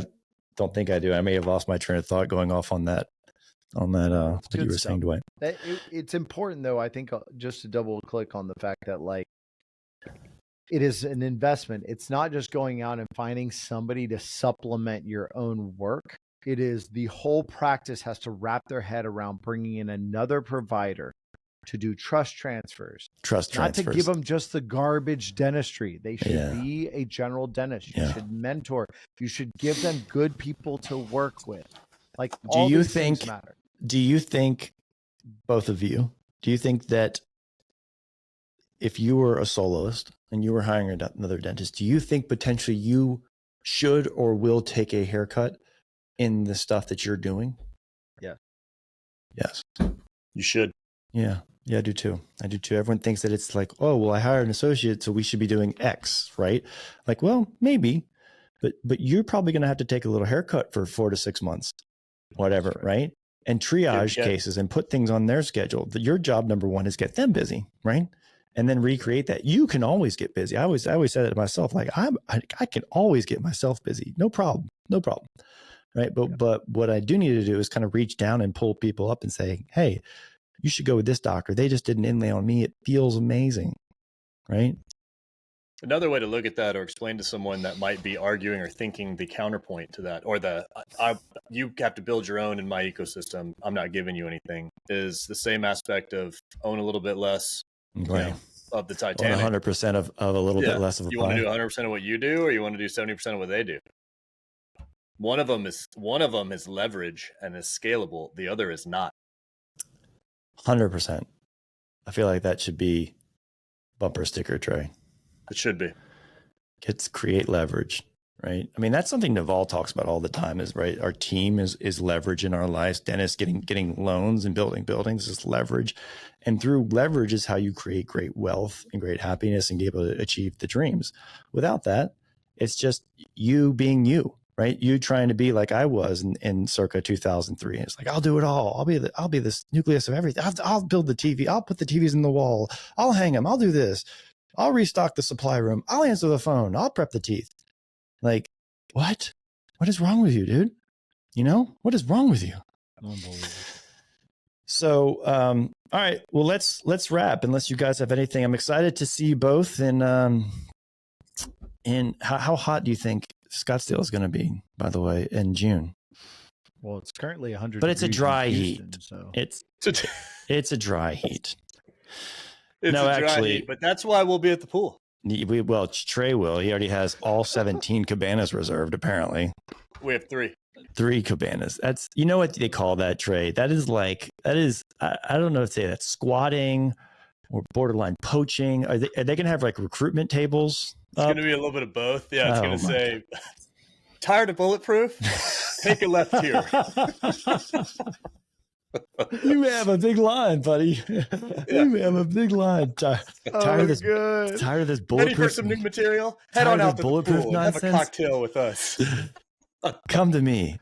don't think I do. I may have lost my train of thought going off on that what you were saying, Dwight. It's important though, I think, just to double click on the fact that, like, it is an investment. It's not just going out and finding somebody to supplement your own work. It is the whole practice has to wrap their head around bringing in another provider to do trust transfers. Not to give them just the garbage dentistry. They should be a general dentist. You should mentor. You should give them good people to work with. Like, all these things matter. Do you think, both of you, do you think that if you were a soloist and you were hiring another dentist, do you think potentially you should or will take a haircut in the stuff that you're doing? Yeah. Yes. You should. Yeah. Yeah, I do too. Everyone thinks that it's like, oh, well, I hired an associate, so we should be doing X, right? Like, well, maybe, but you're probably going to have to take a little haircut for 4 to 6 months, whatever, right? And triage cases and put things on their schedule. Your job, number one, is get them busy, right? And then recreate that. You can always get busy. I always said it to myself, like, I can always get myself busy. No problem. Right. But what I do need to do is kind of reach down and pull people up and say, hey, you should go with this doctor. They just did an inlay on me. It feels amazing. Right. Another way to look at that or explain to someone that might be arguing or thinking the counterpoint to that, or you have to build your own in my ecosystem, I'm not giving you anything, is the same aspect of own a little bit less of the Titanic. 100% of a little bit less of a You want to do 100% of what you do, or you want to do 70% of what they do? One of them is leverage and is scalable. The other is not. 100%. I feel like that should be bumper sticker, Trey. It should be. Create leverage, right? I mean, that's something Naval talks about all the time is, right? Our team is leverage in our lives. Dentists getting loans and building buildings is leverage. And through leverage is how you create great wealth and great happiness and be able to achieve the dreams. Without that, it's just you being you, right? You trying to be like I was in circa 2003. And it's like, I'll do it all. I'll be this nucleus of everything. I'll build the TV. I'll put the TVs in the wall. I'll hang them. I'll do this. I'll restock the supply room. I'll answer the phone. I'll prep the teeth. Like, what? What is wrong with you, dude? What is wrong with you? So, all right. Well, let's wrap. Unless you guys have anything, I'm excited to see you both. And how hot do you think Scottsdale is going to be? By the way, in June. Well, it's currently 100. But it's a dry heat. So It's a dry heat. It's a dry heat, but that's why we'll be at the pool. Well, Trey will. He already has all 17 cabanas reserved, apparently. We have 3. 3 cabanas. That's, what they call that, Trey? That is, I don't know if say that's squatting or borderline poaching. Are they going to have like recruitment tables? It's going to be a little bit of both. Yeah, it's going to say, tired of Bulletproof? Take a left here. You may have a big line, buddy. You may have a big line. Tired of this bulletproof. Ready for some new material? Head on out to the pool. Have a cocktail with us. Come to me.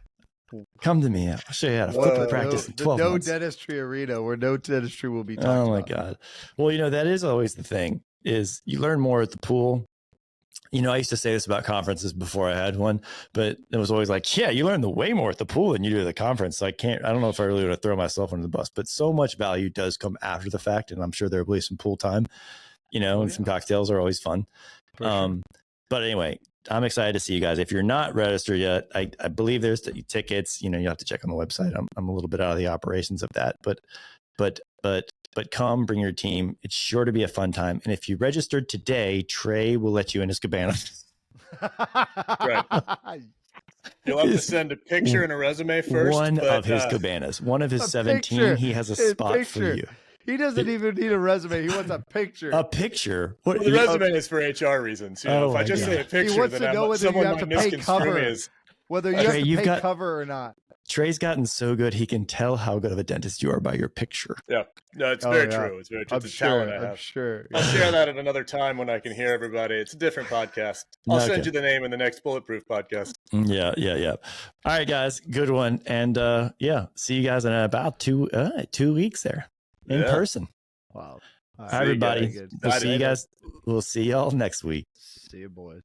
Come to me. I'll show you how to flip a practice in 12 no months. dentistry arena where no dentistry will be talked Oh my about. God. Well, that is always the thing, is you learn more at the pool. I used to say this about conferences before I had one, but it was always like, yeah, you learn way more at the pool than you do at the conference. So I don't know if I really want to throw myself under the bus, but so much value does come after the fact. And I'm sure there will be some pool time, and some cocktails are always fun. Sure. But anyway, I'm excited to see you guys. If you're not registered yet, I believe there's tickets. You have to check on the website. I'm a little bit out of the operations of that, but come, bring your team. It's sure to be a fun time. And if you registered today, Trey will let you in his cabana. Right. You'll have to send a picture and a resume first. One of his cabanas, one of his 17. Picture. He has a spot for you. He doesn't even need a resume. He wants a picture. A picture. Well, the resume is for HR reasons. If I just say a picture, he wants to then know whether you have to pay cover. Whether you have to pay cover or not. Trey's gotten so good, he can tell how good of a dentist you are by your picture. Yeah. No, it's very true. It's very true. It's a talent I have. I'm sure. I'll share that at another time when I can hear everybody. It's a different podcast. I'll send you the name in the next Bulletproof podcast. Yeah. All right, guys. Good one. And see you guys in about 2 weeks there in person. Wow. All right, everybody. We'll see you guys. We'll see y'all next week. See you, boys.